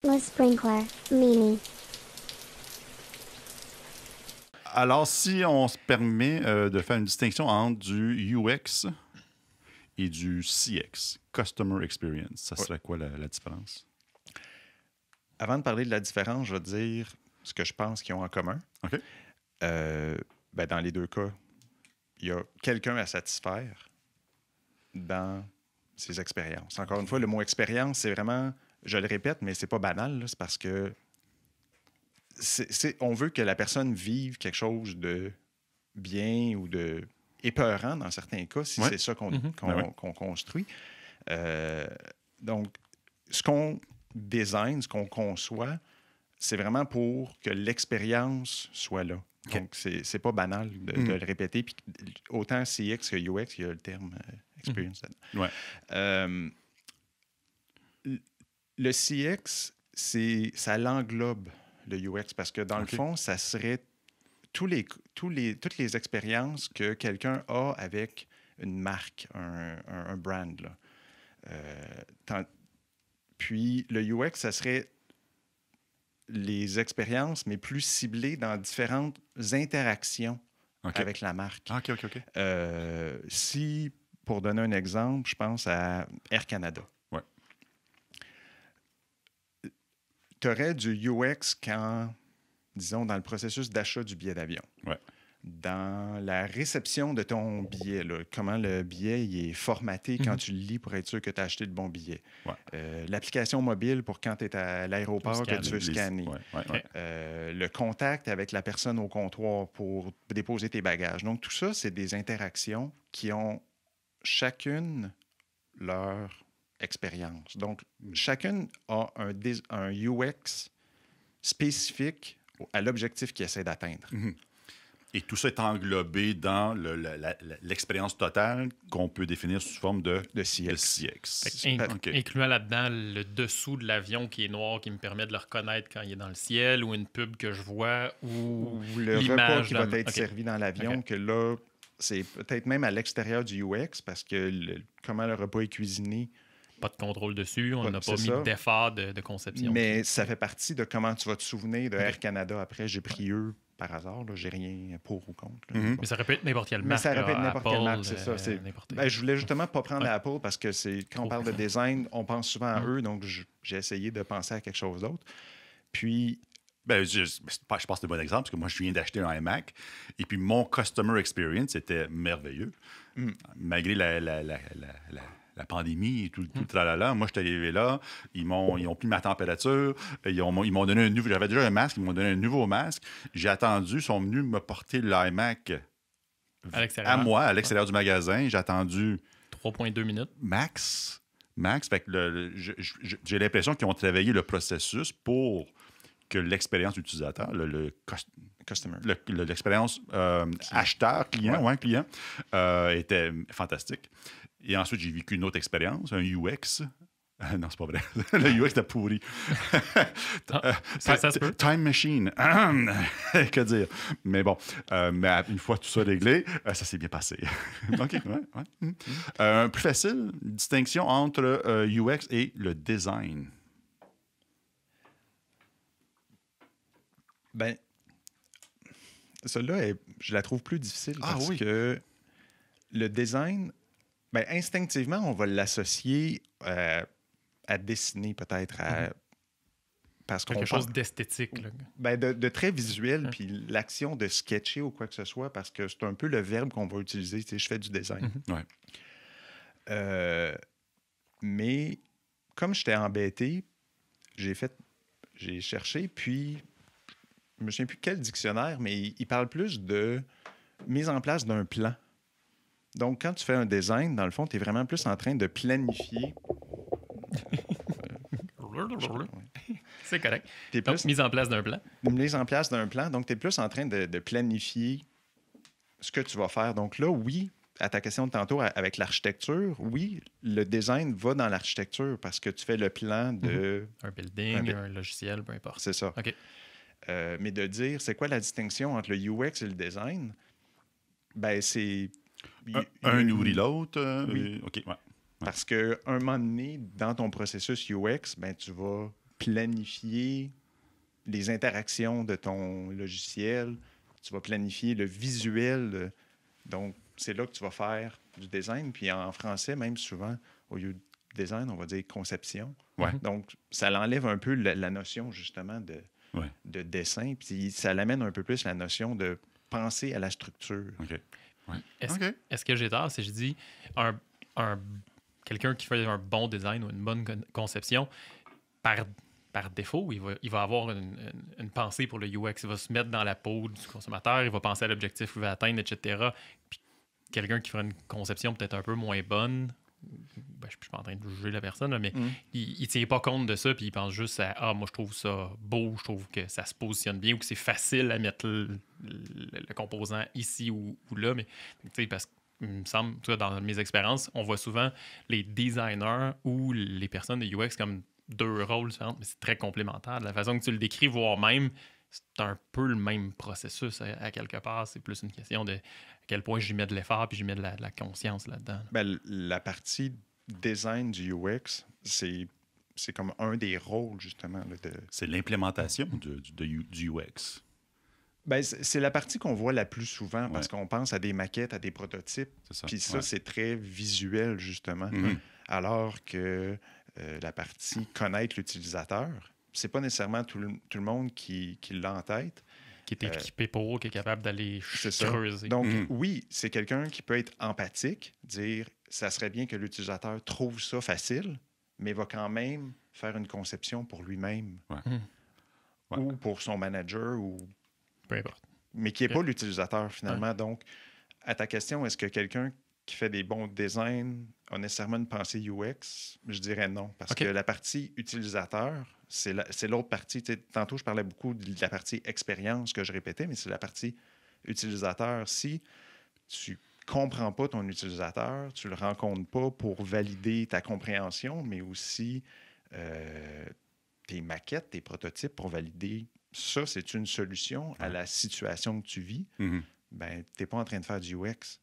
Le sprinkler, Mini. Alors, si on se permet de faire une distinction entre du UX et du CX, Customer Experience, ça serait quoi la différence? Avant de parler de la différence, je vais dire ce que je pense qu'ils ont en commun. OK. Dans les deux cas, il y a quelqu'un à satisfaire dans ses expériences. Encore une fois, le mot expérience, c'est vraiment, je le répète, mais c'est pas banal, là, c'est parce que on veut que la personne vive quelque chose de bien ou de épeurant dans certains cas, si c'est ça qu'on construit. Donc, ce qu'on design, ce qu'on conçoit, c'est vraiment pour que l'expérience soit là. Okay. Donc, c'est pas banal de le répéter. Puis, autant CX que UX, il y a le terme experience. Le CX, ça l'englobe, le UX, parce que dans le fond, ça serait toutes les expériences que quelqu'un a avec une marque, un brand. Là. Puis le UX, ça serait les expériences, mais plus ciblées dans différentes interactions avec la marque. OK. Si, pour donner un exemple, je pense à Air Canada. Ouais. Tu aurais du UX quand, disons, dans le processus d'achat du billet d'avion. Ouais. Dans la réception de ton billet, là, comment le billet il est formaté quand tu le lis pour être sûr que tu as acheté le bon billet. Ouais. L'application mobile pour quand tu es à l'aéroport que tu veux scanner. Le contact avec la personne au comptoir pour déposer tes bagages. Donc, tout ça, c'est des interactions qui ont chacune leur expérience. Donc, chacune a un UX spécifique à l'objectif qu'il essaie d'atteindre. Et tout ça est englobé dans l'expérience totale qu'on peut définir sous forme de CX. Incluant là-dedans le dessous de l'avion qui est noir, qui me permet de le reconnaître quand il est dans le ciel, ou une pub que je vois, ou le repas qui va être servi dans l'avion, que là, c'est peut-être même à l'extérieur du UX, parce que comment le repas est cuisiné... Pas de contrôle dessus, on n'a pas mis d'effort de conception. Mais ça fait partie de comment tu vas te souvenir de Air Canada après. J'ai pris eux par hasard, là, j'ai rien pour ou contre. Mais ça aurait pu être n'importe quelle marque. Mais ça aurait pu être n'importe quelle marque, c'est ça. Je voulais justement pas prendre Apple parce que quand on parle de design, on pense souvent à eux, donc j'ai essayé de penser à quelque chose d'autre. Puis... je pense que c'est un bon exemple parce que moi, je viens d'acheter un iMac et puis mon customer experience était merveilleux. Malgré la pandémie et tout le tralala. Moi, je suis arrivé là, ils ont pris ma température, ils m'ont donné un nouveau... J'avais déjà un masque, ils m'ont donné un nouveau masque. J'ai attendu, ils sont venus me porter l'iMac à moi, à l'extérieur du magasin. J'ai attendu... 3,2 minutes. Max. Fait que j'ai l'impression qu'ils ont travaillé le processus pour que l'expérience utilisateur, l'expérience acheteur, client, était fantastique. Et ensuite, j'ai vécu une autre expérience, un UX. Non, c'est pas vrai. Le UX était pourri. Ça se peut. Time machine. Que dire? Mais bon, mais une fois tout ça réglé, ça s'est bien passé. OK, plus facile, distinction entre UX et le design. Celle-là, je la trouve plus difficile parce que le design... instinctivement, on va l'associer à dessiner, peut-être, parce qu'on quelque chose d'esthétique. De très visuel, puis l'action de sketcher ou quoi que ce soit, parce que c'est un peu le verbe qu'on va utiliser. Tu sais, je fais du design. Mais comme j'étais embêté, j'ai cherché, puis je me souviens plus quel dictionnaire, mais il parle plus de mise en place d'un plan. Donc, quand tu fais un design, dans le fond, tu es vraiment plus en train de planifier. C'est correct. Donc, mise en place d'un plan. Mise en place d'un plan. Donc, tu es plus en train de planifier ce que tu vas faire. Donc là, oui, à ta question de tantôt avec l'architecture, oui, le design va dans l'architecture parce que tu fais le plan de... Un building, un logiciel, peu importe. C'est ça. OK. Mais de dire, c'est quoi la distinction entre le UX et le design? C'est... Un nourrit l'autre. Oui. OK, Parce qu'à un moment donné, dans ton processus UX, tu vas planifier les interactions de ton logiciel, tu vas planifier le visuel. Donc, c'est là que tu vas faire du design. Puis en français, même souvent, au lieu de design, on va dire conception. Ouais. Donc, ça l'enlève un peu la notion, justement, de dessin. Puis ça l'amène un peu plus la notion de penser à la structure. OK. Ouais. Est-ce que j'ai tort si je dis quelqu'un qui fait un bon design ou une bonne conception, par défaut, il va avoir une pensée pour le UX. Il va se mettre dans la peau du consommateur, il va penser à l'objectif qu'il veut atteindre, etc. Puis quelqu'un qui fera une conception peut-être un peu moins bonne, je ne suis pas en train de juger la personne, là, mais il ne tient pas compte de ça, puis il pense juste à « Ah, moi, je trouve ça beau, je trouve que ça se positionne bien ou que c'est facile à mettre le composant ici ou là. » Mais tu sais, parce qu'il me semble, toi, dans mes expériences, on voit souvent les designers ou les personnes de UX comme deux rôles différents, mais c'est très complémentaire. De la façon que tu le décris, voire même, c'est un peu le même processus à quelque part. C'est plus une question de à quel point j'y mets de l'effort puis j'y mets de la conscience là-dedans. Ben, la partie design du UX, c'est comme un des rôles, justement. Là, C'est l'implémentation du UX. Ben, c'est la partie qu'on voit la plus souvent parce qu'on pense à des maquettes, à des prototypes. Puis ça, c'est très visuel, justement. Alors que la partie connaître l'utilisateur, c'est pas nécessairement tout le monde qui l'a en tête. Qui est équipé pour, qui est capable d'aller creuser. Donc, oui, c'est quelqu'un qui peut être empathique, dire ça serait bien que l'utilisateur trouve ça facile, mais va quand même faire une conception pour lui-même ou pour son manager, ou peu importe. Mais qui n'est pas l'utilisateur, finalement. Donc, à ta question, est-ce que quelqu'un qui fait des bons designs a nécessairement une pensée UX? Je dirais non, parce que la partie utilisateur, c'est l'autre partie. Tantôt, je parlais beaucoup de la partie expérience que je répétais, mais c'est la partie utilisateur. Si tu comprends pas ton utilisateur, tu le rencontres pas pour valider ta compréhension, mais aussi tes maquettes, tes prototypes pour valider ça, c'est une solution à la situation que tu vis. Ben, tu n'es pas en train de faire du UX.